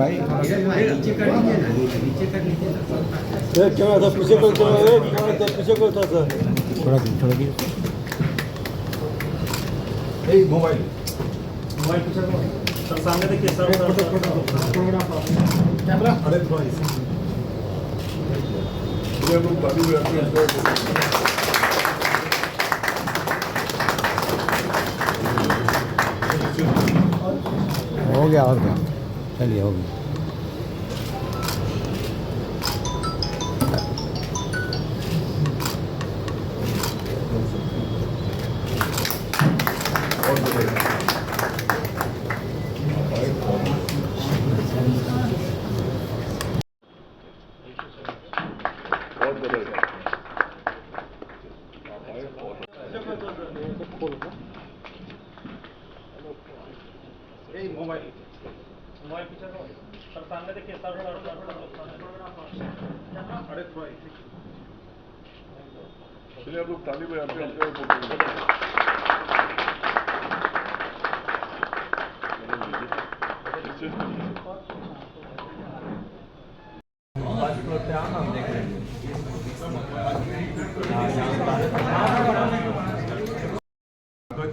भाई। नीचे कर लीजिए ना, नीचे कर लीजिए ना। क्या था पीछे को पीछे को था सर। थोड़ा की मोबाइल पीछे को सर, सामने देखिए सर। कैमरा अरे थोड़ा हो गया और क्या, चलिए हो गया। मोबाइल पीछे को सर, सामने देखिए सर। अरे थोड़ा चलिए आप लोग ताली बजाते हैं।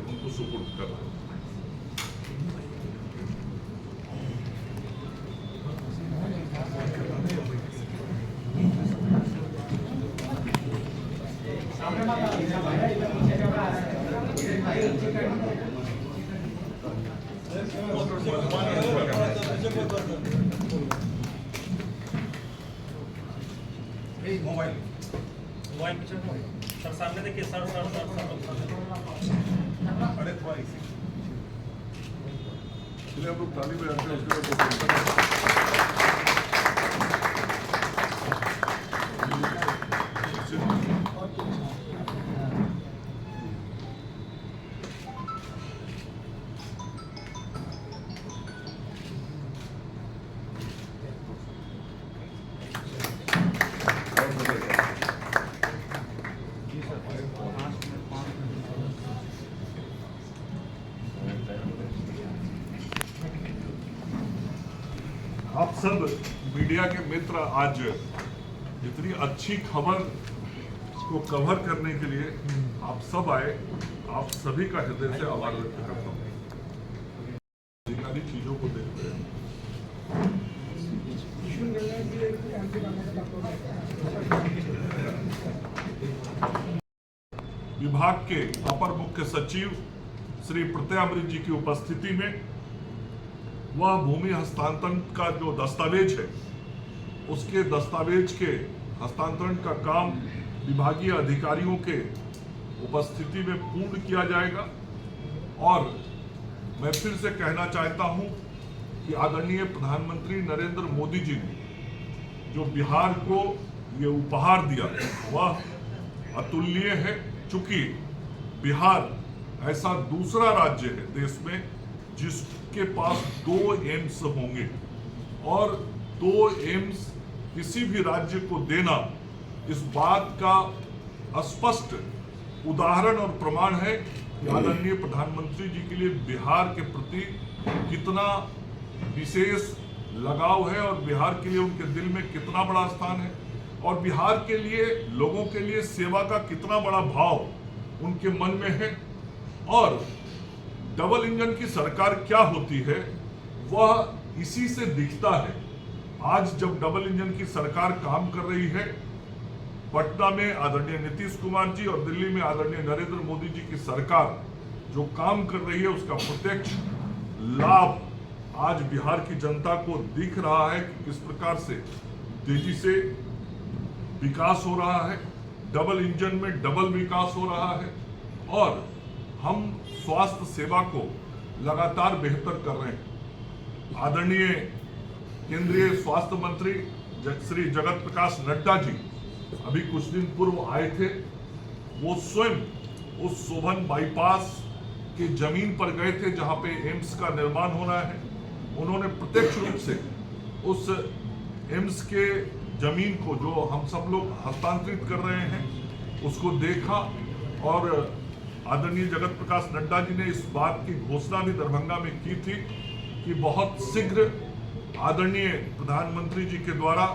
उनको सपोर्ट कर रहे हैं। मोबाइल पीछे को सर, सामने देखिए सर। अरे थोड़ा चलिए आप लोग ताली बजाते हैं। आप सब मीडिया के मित्र आज इतनी अच्छी खबर को कवर करने के लिए आप सब आए, आप सभी का हृदय से आभार व्यक्त करता हूँ। अधिकारी चीजों को देखते हैं। विभाग के अपर मुख्य सचिव श्री प्रत्यय अमृत जी की उपस्थिति में वह भूमि हस्तांतरण का जो दस्तावेज है, उसके दस्तावेज के हस्तांतरण का काम विभागीय अधिकारियों के उपस्थिति में पूर्ण किया जाएगा। और मैं फिर से कहना चाहता हूं कि आदरणीय प्रधानमंत्री नरेंद्र मोदी जी ने जो बिहार को ये उपहार दिया वह अतुलनीय है, चूंकि बिहार ऐसा दूसरा राज्य है देश में जिसके पास 2 एम्स होंगे, और 2 एम्स किसी भी राज्य को देना इस बात का स्पष्ट उदाहरण और प्रमाण है कि आदरणीय प्रधानमंत्री जी के लिए बिहार के प्रति कितना विशेष लगाव है और बिहार के लिए उनके दिल में कितना बड़ा स्थान है, और बिहार के लिए लोगों के लिए सेवा का कितना बड़ा भाव उनके मन में है। और डबल इंजन की सरकार क्या होती है वह इसी से दिखता है। आज जब डबल इंजन की सरकार काम कर रही है, पटना में आदरणीय नीतीश कुमार जी और दिल्ली में आदरणीय नरेंद्र मोदी जी की सरकार जो काम कर रही है उसका प्रत्यक्ष लाभ आज बिहार की जनता को दिख रहा है कि किस प्रकार से तेजी से विकास हो रहा है, डबल इंजन में डबल विकास हो रहा है, और हम स्वास्थ्य सेवा को लगातार बेहतर कर रहे हैं। आदरणीय केंद्रीय स्वास्थ्य मंत्री श्री जगत प्रकाश नड्डा जी अभी कुछ दिन पूर्व आए थे। वो स्वयं उस शोभन बाईपास की जमीन पर गए थे जहां पे एम्स का निर्माण होना है। उन्होंने प्रत्यक्ष रूप से उस एम्स के जमीन को जो हम सब लोग हस्तांतरित कर रहे हैं उसको देखा, और आदरणीय जगत प्रकाश नड्डा जी ने इस बात की घोषणा भी दरभंगा में की थी कि बहुत शीघ्र आदरणीय प्रधानमंत्री जी के द्वारा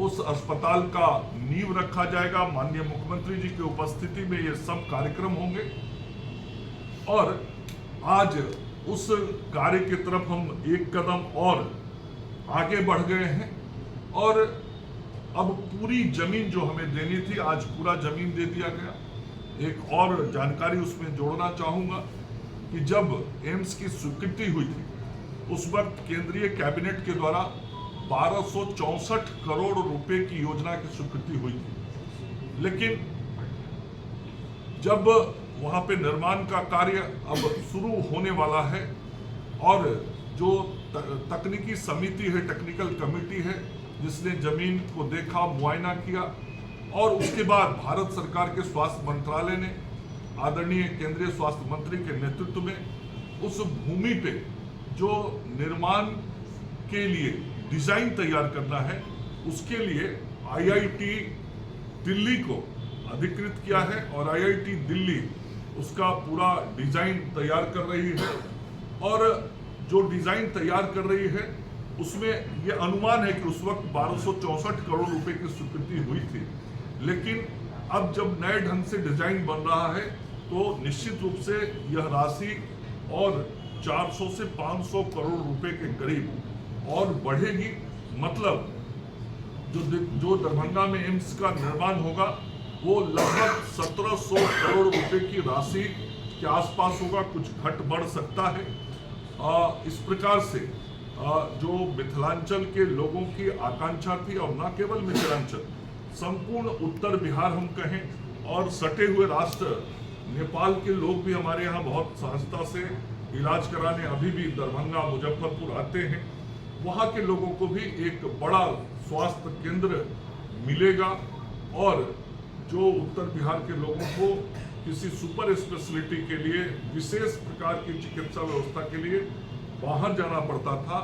उस अस्पताल का नींव रखा जाएगा। माननीय मुख्यमंत्री जी की उपस्थिति में ये सब कार्यक्रम होंगे और आज उस कार्य की तरफ हम एक कदम और आगे बढ़ गए हैं और अब पूरी जमीन जो हमें देनी थी, आज पूरा जमीन दे दिया गया। एक और जानकारी उसमें जोड़ना चाहूंगा कि जब एम्स की स्वीकृति हुई थी उस वक्त केंद्रीय कैबिनेट के द्वारा 1264 करोड़ रुपए की योजना की स्वीकृति हुई थी, लेकिन जब वहां पे निर्माण का कार्य अब शुरू होने वाला है और जो तकनीकी समिति है, टेक्निकल कमेटी है, जिसने जमीन को देखा, मुआयना किया और उसके बाद भारत सरकार के स्वास्थ्य मंत्रालय ने आदरणीय केंद्रीय स्वास्थ्य मंत्री के नेतृत्व में उस भूमि पे जो निर्माण के लिए डिजाइन तैयार करना है उसके लिए आईआईटी दिल्ली को अधिकृत किया है और आईआईटी दिल्ली उसका पूरा डिजाइन तैयार कर रही है और जो डिजाइन तैयार कर रही है उसमें यह अनुमान है कि उस वक्त 1264 करोड़ रुपए की स्वीकृति हुई थी, लेकिन अब जब नए ढंग से डिजाइन बन रहा है तो निश्चित रूप से यह राशि और 400 से 500 करोड़ रुपए के करीब और बढ़ेगी। मतलब जो दरभंगा में एम्स का निर्माण होगा वो लगभग 1700 करोड़ रुपए की राशि के आसपास होगा, कुछ घट बढ़ सकता है। इस प्रकार से जो मिथिलांचल के लोगों की आकांक्षा थी और न केवल मिथिलांचल, संपूर्ण उत्तर बिहार हम कहें और सटे हुए राष्ट्र नेपाल के लोग भी हमारे यहाँ बहुत सहजता से इलाज कराने अभी भी दरभंगा, मुजफ्फरपुर आते हैं। वहाँ के लोगों को भी एक बड़ा स्वास्थ्य केंद्र मिलेगा और जो उत्तर बिहार के लोगों को किसी सुपर स्पेशलिटी के लिए, विशेष प्रकार की चिकित्सा व्यवस्था के लिए बाहर जाना पड़ता था,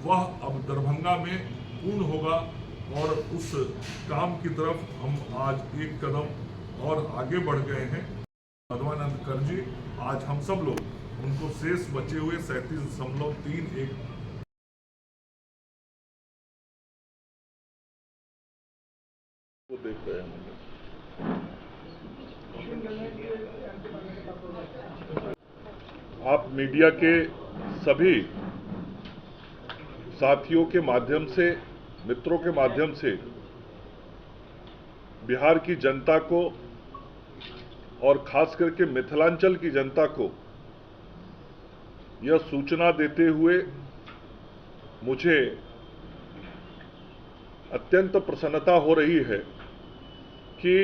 वह अब दरभंगा में पूर्ण होगा और उस काम की तरफ हम आज एक कदम और आगे बढ़ गए हैं। मधवानंद करजी, आज हम सब लोग उनको शेष बचे हुए 37.31 को देख रहे हैं। आप मीडिया के सभी साथियों के माध्यम से, मित्रों के माध्यम से बिहार की जनता को और खास करके मिथिलांचल की जनता को यह सूचना देते हुए मुझे अत्यंत प्रसन्नता हो रही है कि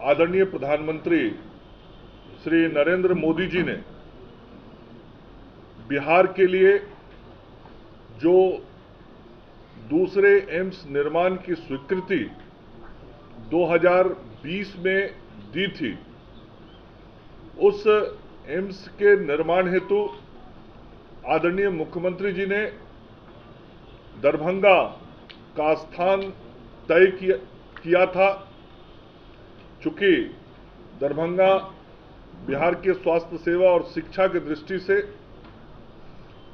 आदरणीय प्रधानमंत्री श्री नरेंद्र मोदी जी ने बिहार के लिए जो दूसरे एम्स निर्माण की स्वीकृति 2020 में दी थी, उस एम्स के निर्माण हेतु आदरणीय मुख्यमंत्री जी ने दरभंगा का स्थान तय किया था। चूंकि दरभंगा बिहार के स्वास्थ्य सेवा और शिक्षा की दृष्टि से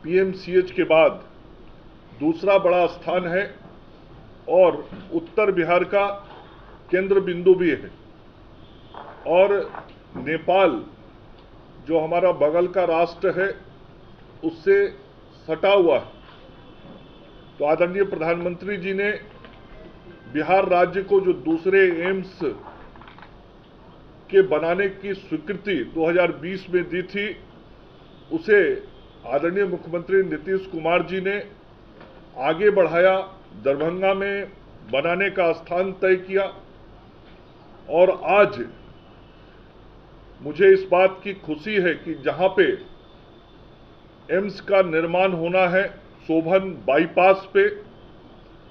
पीएमसीएच के बाद दूसरा बड़ा स्थान है और उत्तर बिहार का केंद्र बिंदु भी है और नेपाल जो हमारा बगल का राष्ट्र है उससे सटा हुआ है। तो आदरणीय प्रधानमंत्री जी ने बिहार राज्य को जो दूसरे एम्स के बनाने की स्वीकृति 2020 में दी थी, उसे आदरणीय मुख्यमंत्री नीतीश कुमार जी ने आगे बढ़ाया, दरभंगा में बनाने का स्थान तय किया और आज मुझे इस बात की खुशी है कि जहां पे एम्स का निर्माण होना है शोभन बाईपास पे,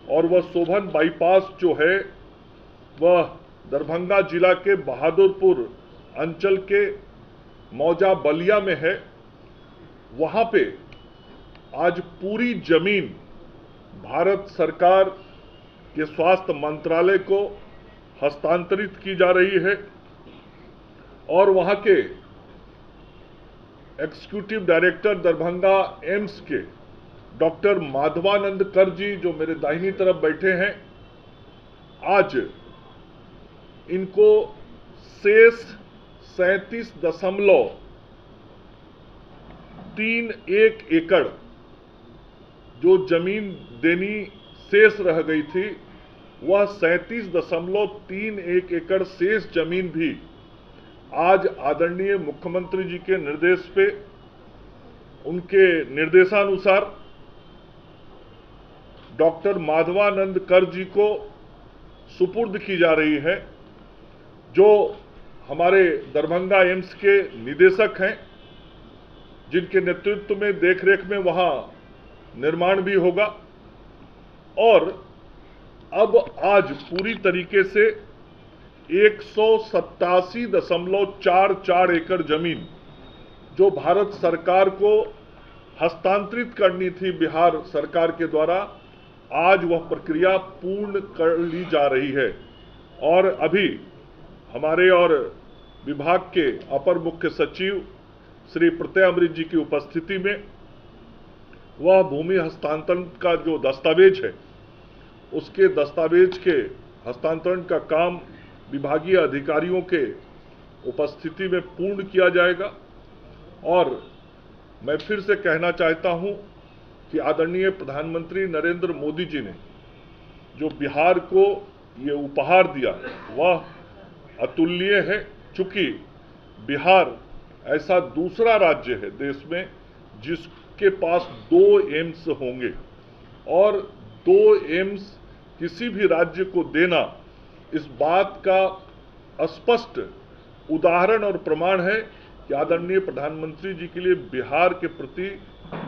और वह शोभन बाईपास जो है वह दरभंगा जिला के बहादुरपुर अंचल के मौजा बलिया में है। वहां पे आज पूरी जमीन भारत सरकार के स्वास्थ्य मंत्रालय को हस्तांतरित की जा रही है और वहां के एग्जीक्यूटिव डायरेक्टर दरभंगा एम्स के डॉक्टर माधवानंद कर जी जो मेरे दाहिनी तरफ बैठे हैं, आज इनको शेष 37.31 एकड़ जो जमीन देनी शेष रह गई थी, वह 37.31 एकड़ शेष जमीन भी आज आदरणीय मुख्यमंत्री जी के निर्देश पे, उनके निर्देशानुसार डॉक्टर माधवानंद कर जी को सुपुर्द की जा रही है, जो हमारे दरभंगा एम्स के निदेशक हैं, जिनके नेतृत्व में देखरेख में वहां निर्माण भी होगा। और अब आज पूरी तरीके से 187.44 एकड़ जमीन जो भारत सरकार को हस्तांतरित करनी थी बिहार सरकार के द्वारा, आज वह प्रक्रिया पूर्ण कर ली जा रही है। और अभी हमारे और विभाग के अपर मुख्य सचिव श्री प्रत्यय अमृत जी की उपस्थिति में वह भूमि हस्तांतरण का जो दस्तावेज है, उसके दस्तावेज के हस्तांतरण का काम विभागीय अधिकारियों के उपस्थिति में पूर्ण किया जाएगा। और मैं फिर से कहना चाहता हूं कि आदरणीय प्रधानमंत्री नरेंद्र मोदी जी ने जो बिहार को ये उपहार दिया वह अतुलनीय है। चूंकि बिहार ऐसा दूसरा राज्य है देश में जिसके पास 2 एम्स होंगे, और 2 एम्स किसी भी राज्य को देना इस बात का स्पष्ट उदाहरण और प्रमाण है कि आदरणीय प्रधानमंत्री जी के लिए बिहार के प्रति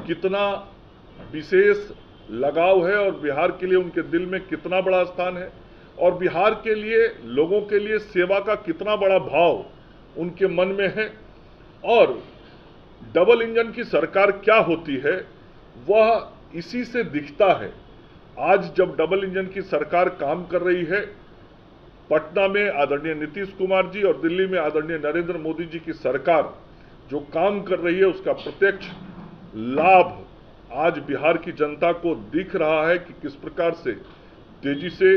कितना विशेष लगाव है और बिहार के लिए उनके दिल में कितना बड़ा स्थान है, और बिहार के लिए लोगों के लिए सेवा का कितना बड़ा भाव उनके मन में है। और डबल इंजन की सरकार क्या होती है वह इसी से दिखता है। आज जब डबल इंजन की सरकार काम कर रही है, पटना में आदरणीय नीतीश कुमार जी और दिल्ली में आदरणीय नरेंद्र मोदी जी की सरकार जो काम कर रही है, उसका प्रत्यक्ष लाभ आज बिहार की जनता को दिख रहा है कि किस प्रकार से तेजी से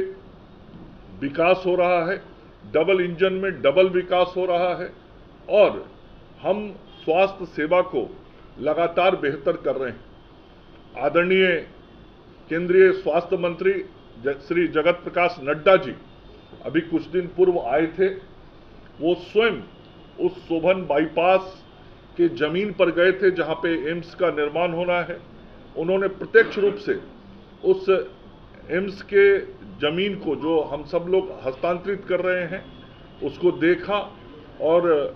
विकास हो रहा है, डबल इंजन में डबल विकास हो रहा है, और हम स्वास्थ्य सेवा को लगातार बेहतर कर रहे हैं। आदरणीय केंद्रीय स्वास्थ्य मंत्री श्री जगत प्रकाश नड्डा जी अभी कुछ दिन पूर्व आए थे। वो स्वयं उस शोभन बाईपास के जमीन पर गए थे जहां पे एम्स का निर्माण होना है। उन्होंने प्रत्यक्ष रूप से उस एम्स के जमीन को जो हम सब लोग हस्तांतरित कर रहे हैं उसको देखा, और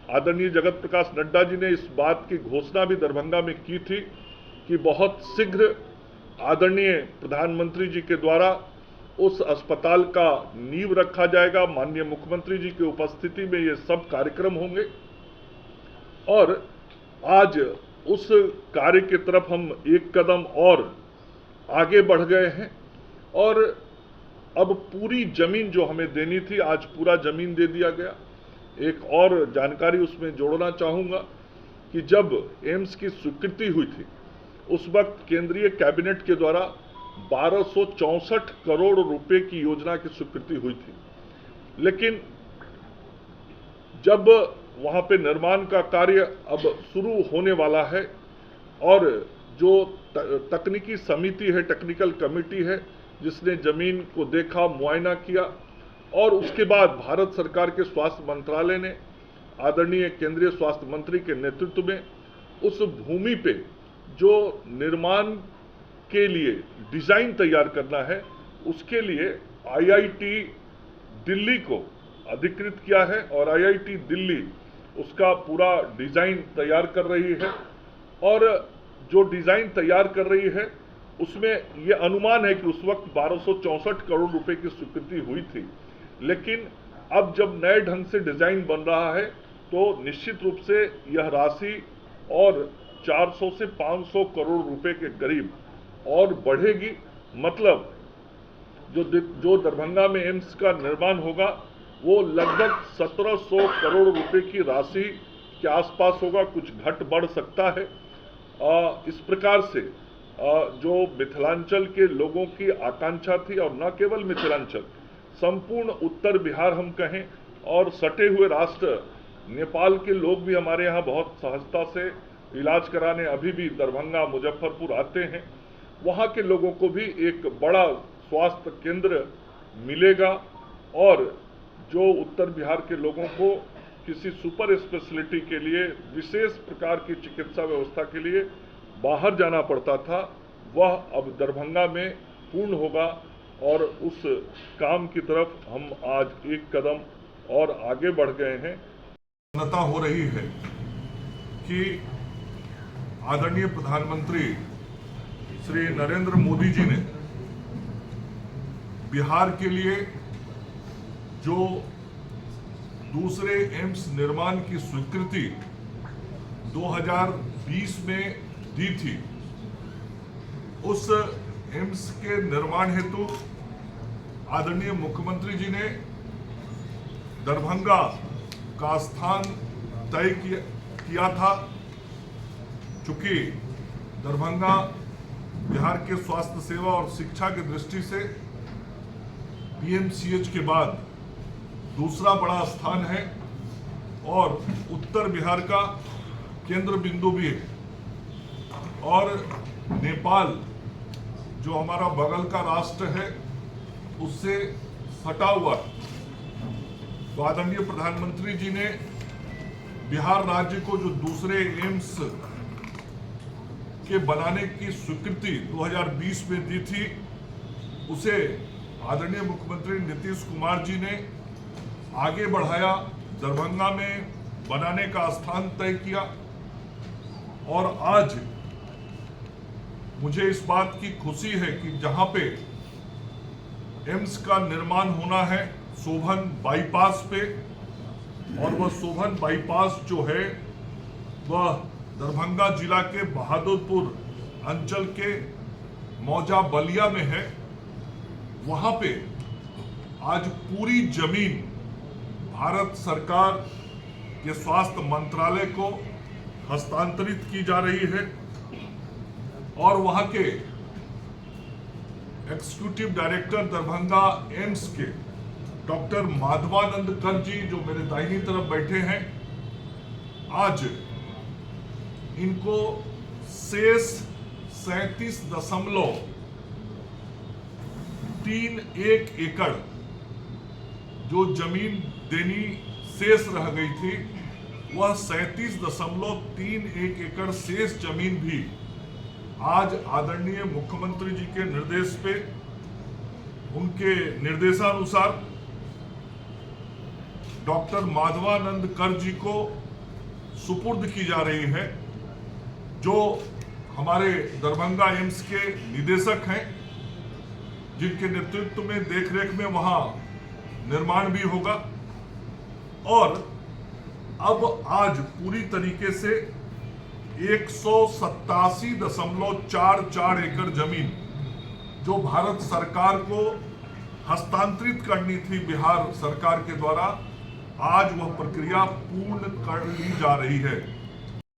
आदरणीय जगत प्रकाश नड्डा जी ने इस बात की घोषणा भी दरभंगा में की थी कि बहुत शीघ्र आदरणीय प्रधानमंत्री जी के द्वारा उस अस्पताल का नींव रखा जाएगा। माननीय मुख्यमंत्री जी की उपस्थिति में ये सब कार्यक्रम होंगे, और आज उस कार्य की तरफ हम एक कदम और आगे बढ़ गए हैं। और अब पूरी जमीन जो हमें देनी थी, आज पूरा जमीन दे दिया गया। एक और जानकारी उसमें जोड़ना चाहूंगा कि जब एम्स की स्वीकृति हुई थी उस वक्त केंद्रीय कैबिनेट के द्वारा 1264 करोड़ रुपए की योजना की स्वीकृति हुई थी, लेकिन जब वहां पे निर्माण का कार्य अब शुरू होने वाला है और जो तकनीकी समिति है, टेक्निकल कमेटी है, जिसने जमीन को देखा, मुआयना किया, और उसके बाद भारत सरकार के स्वास्थ्य मंत्रालय ने आदरणीय केंद्रीय स्वास्थ्य मंत्री के नेतृत्व में उस भूमि पे जो निर्माण के लिए डिजाइन तैयार करना है उसके लिए आईआईटी दिल्ली को अधिकृत किया है, और आईआईटी दिल्ली उसका पूरा डिजाइन तैयार कर रही है। और जो डिजाइन तैयार कर रही है उसमें यह अनुमान है कि उस वक्त 1264 करोड़ रुपए की स्वीकृति हुई थी, लेकिन अब जब नए ढंग से डिजाइन बन रहा है तो निश्चित रूप से यह राशि और 400 से 500 करोड़ रुपए के करीब और बढ़ेगी। मतलब जो दरभंगा में एम्स का निर्माण होगा वो लगभग 1700 करोड़ रुपए की राशि के आसपास होगा, कुछ घट बढ़ सकता है। इस प्रकार से जो मिथिलांचल के लोगों की आकांक्षा थी, और न केवल मिथिलांचल, संपूर्ण उत्तर बिहार हम कहें, और सटे हुए राष्ट्र नेपाल के लोग भी हमारे यहाँ बहुत सहजता से इलाज कराने अभी भी दरभंगा, मुजफ्फरपुर आते हैं। वहाँ के लोगों को भी एक बड़ा स्वास्थ्य केंद्र मिलेगा, और जो उत्तर बिहार के लोगों को किसी सुपर स्पेशलिटी के लिए, विशेष प्रकार की चिकित्सा व्यवस्था के लिए बाहर जाना पड़ता था, वह अब दरभंगा में पूर्ण होगा। और उस काम की तरफ हम आज एक कदम और आगे बढ़ गए हैं। प्रसन्नता हो रही है कि आदरणीय प्रधानमंत्री श्री नरेंद्र मोदी जी ने बिहार के लिए जो दूसरे एम्स निर्माण की स्वीकृति 2020 में दी थी, उस एम्स के निर्माण हेतु आदरणीय मुख्यमंत्री जी ने दरभंगा का स्थान तय किया था। चूंकि दरभंगा बिहार के स्वास्थ्य सेवा और शिक्षा की दृष्टि से पीएमसीएच के बाद दूसरा बड़ा स्थान है और उत्तर बिहार का केंद्र बिंदु भी है, और नेपाल जो हमारा बगल का राष्ट्र है उससे सटा हुआ। तो आदरणीय प्रधानमंत्री जी ने बिहार राज्य को जो दूसरे एम्स के बनाने की स्वीकृति 2020 में दी थी, उसे आदरणीय मुख्यमंत्री नीतीश कुमार जी ने आगे बढ़ाया, दरभंगा में बनाने का स्थान तय किया। और आज मुझे इस बात की खुशी है कि जहां पे एम्स का निर्माण होना है सोभन बाईपास पे, और वह सोभन बाईपास जो है वह दरभंगा जिला के बहादुरपुर अंचल के मौजा बलिया में है। वहां पे आज पूरी जमीन भारत सरकार के स्वास्थ्य मंत्रालय को हस्तांतरित की जा रही है, और वहां के एग्जीक्यूटिव डायरेक्टर दरभंगा एम्स के डॉक्टर माधवानंद कर जी, जो मेरे दाहिनी तरफ बैठे हैं, आज इनको शेष 37.31 एकड़ जो जमीन देनी शेष रह गई थी, वह 37.31 एकड़ शेष जमीन भी आज आदरणीय मुख्यमंत्री जी के निर्देश पे, उनके निर्देशानुसार डॉक्टर माधवानंद कर जी को सुपुर्द की जा रही है, जो हमारे दरभंगा एम्स के निदेशक हैं, जिनके नेतृत्व में देखरेख में वहां निर्माण भी होगा। और अब आज पूरी तरीके से 187.44 एकड़ जमीन जो भारत सरकार को हस्तांतरित करनी थी बिहार सरकार के द्वारा, आज वह प्रक्रिया पूर्ण कर ली जा रही है।